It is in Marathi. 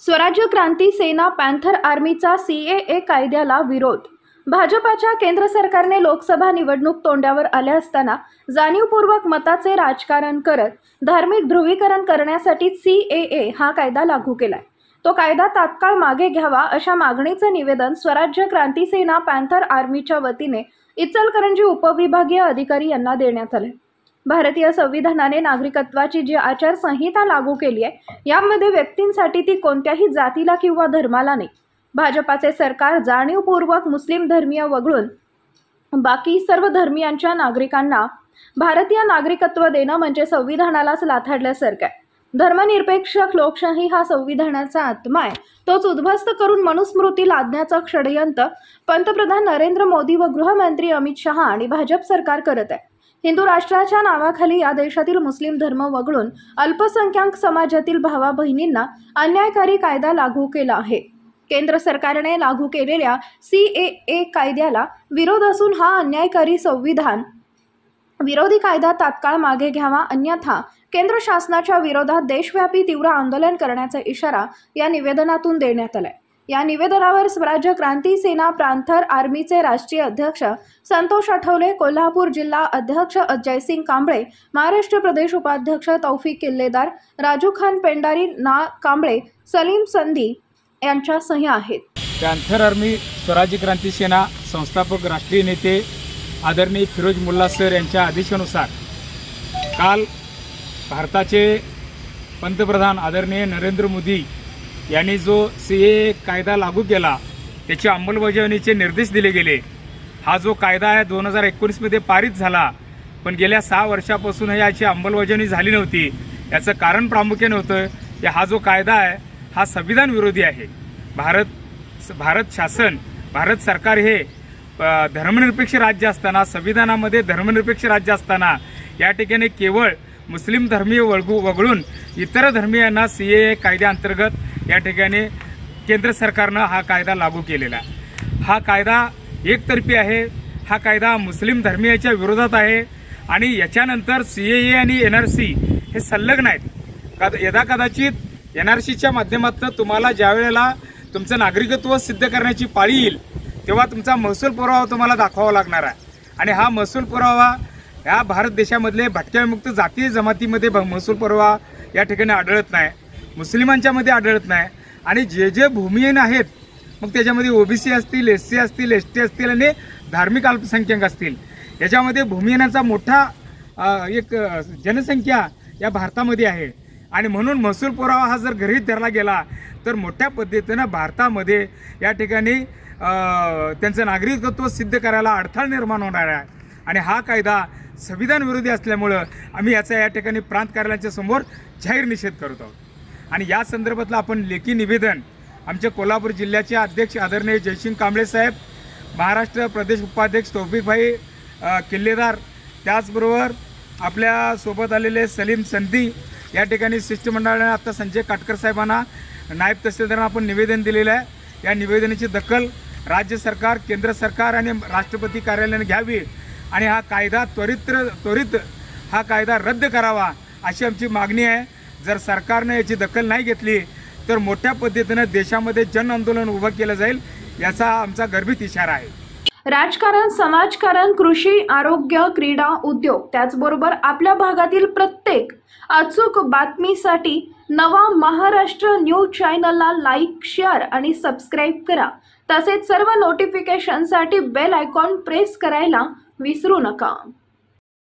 स्वराज्य क्रांती सेना पॅन्थर आर्मीचा सीएए कायद्याला विरोध। भाजपाच्या केंद्र सरकारने लोकसभा निवडणूक तोंडावर आल्या असताना जाणीवपूर्वक मताचे राजकारण करत धार्मिक ध्रुवीकरण करण्यासाठी सीएए हा कायदा लागू केलाय। तो कायदा तात्काळ मागे घ्यावा अशा मागणीचे निवेदन स्वराज्य क्रांती सेना पॅन्थर आर्मीच्या वतीने इचलकरंजी उपविभागीय अधिकारी यांना देण्यात आले। भारतीय संविधानाने नागरिकत्वाची जी आचारसंहिता लागू केली आहे यामध्ये व्यक्तींसाठी ती कोणत्याही जातीला किंवा धर्माला नाही। भाजपाचे सरकार जाणीवपूर्वक मुस्लिम धर्मीय वगळून बाकी सर्व धर्मियांच्या नागरिकांना भारतीय नागरिकत्व देणं म्हणजे संविधानालाच लाथाडल्यासारखं आहे। धर्मनिरपेक्ष लोकशाही हा संविधानाचा आत्मा आहे, तोच उद्ध्वस्त करून मनुस्मृती लादण्याचं षडयंत्र पंतप्रधान नरेंद्र मोदी व गृहमंत्री अमित शहा आणि भाजप सरकार करत आहे। हिंदू राष्ट्राच्या नावाखाली या देशातील मुस्लिम धर्म वगळून अल्पसंख्याक समाजातील भावा बहिणींना अन्यायकारी कायदा लागू केला आहे। केंद्र सरकारने लागू केलेल्या सीएए कायद्याला विरोध असून हा अन्यायकारी संविधान विरोधी कायदा तात्काळ मागे घ्यावा, अन्यथा केंद्र शासनाच्या विरोधात देशव्यापी तीव्र आंदोलन करण्याचा इशारा या निवेदनातून देण्यात आलाय। या निवेदनावर स्वराज्य क्रांती सेना पॅन्थर आर्मीचे राष्ट्रीय अध्यक्ष संतोष आठवले, कोल्हापूर जिल्हा अध्यक्ष जयसिंग कांबळे, महाराष्ट्र प्रदेश उपाध्यक्ष तौफिक किल्लेदार, राजू खान पेंडारी, ना कांबळे, सलीम संधी यांच्या सही आहेत। पॅन्थर आर्मी स्वराज्य क्रांती सेना संस्थापक राष्ट्रीय नेते आदरणीय फिरोज मुल्ला सर यांच्या आदेशानुसार काल भारताचे पंतप्रधान आदरणीय नरेंद्र मोदी यांनी जो सीएए कायदा लागू केला त्याची अंमलबजावणीचे निर्देश दिले गेले। हा जो कायदा आहे 2019 मध्ये पारित झाला, पण गेल्या 6 वर्षापासून याची अंमलबजावणी झाली नव्हती। याचं कारण प्रामुख्याने होतं की हा जो कायदा आहे हा संविधान विरोधी आहे। भारत शासन, भारत सरकार हे धर्मनिरपेक्ष राज्य असताना, संविधानामध्ये धर्मनिरपेक्ष राज्य असताना या ठिकाणी केवळ मुस्लिम धर्मीय वगळून इतर धर्मीयांना सीएए कायद्याअंतर्गत या ठिकाणी केंद्र सरकारनं हा कायदा लागू केलेला आहे। हा कायदा एकतर्फी आहे, हा कायदा मुस्लिम धर्मीयाच्या विरोधात आहे आणि याच्यानंतर सीएए आणि एनआरसी हे संलग्न आहेत। यदाकदाचित एनआरसीच्या माध्यमातून तुम्हाला ज्या वेळेला तुमचं नागरिकत्व सिद्ध करण्याची पाळी येईल तेव्हा तुमचा महसूल पुरावा तुम्हाला दाखवावा लागणार आहे आणि हा महसूल पुरावा या भारत देशामधले भटक्याविमुक्त जातीय जमातीमध्ये महसूल पुरावा या ठिकाणी आढळत नाही, मुस्लिमांच्या मध्ये आढळत नाही आणि जे भूमिहीन आहेत मग त्याच्यामध्ये ओबीसी असतील, एससी असतील, एसटी असतील आणि धार्मिक अल्पसंख्याक असतील, याच्यामध्ये भूमिहीनाचा मोठा एक जनसंख्या या भारतामध्ये आहे आणि म्हणून महसूल पुरावा हा जर गृहीत धरला गेला तर मोठ्या पद्धतीनं भारतामध्ये या ठिकाणी त्यांचं नागरिकत्व सिद्ध करायला अडथळा निर्माण होणार आहे आणि हा कायदा संविधान विरोधी असल्यामुळं आम्ही याचा या ठिकाणी प्रांत कार्यालयाच्या समोर जाहीर निषेध करत आहोत। आणि या संदर्भातलं आपण लेखी निवेदन आमचे कोल्हापूर जिल्ह्याचे अध्यक्ष आदरणीय जयसिंग कांबळे साहेब, महाराष्ट्र प्रदेश उपाध्यक्ष तौफिकभाई किल्लेदार, त्याचबरोबर आपल्या सोबत आलेले सलीम संधी या ठिकाणी शिष्टमंडळाने आता संजय काटकर साहेबांना, नायब तहसीलदारांना आपण निवेदन दिलेलं आहे। या निवेदनाची दखल राज्य सरकार, केंद्र सरकार आणि राष्ट्रपती कार्यालयाने घ्यावी आणि हा कायदा त्वरित हा कायदा रद्द करावा अशी आमची मागणी आहे। जर सरकारने याची दखल नाही घेतली तर मोठ्या पद्धतीने देशामध्ये जन आंदोलन उभं केलं जाईल, याचा आमचा गर्भित इशारा आहे। राजकारण, समाजकारण, कृषी, आरोग्य, क्रीडा, उद्योग त्याचबरोबर आपल्या भागातील प्रत्येक अचूक बातमीसाठी नवा महाराष्ट्र न्यूज चॅनलला लाईक, शेअर आणि सबस्क्राईब करा। तसेच सर्व नोटिफिकेशनसाठी बेल आयकॉन प्रेस करायला विसरू नका।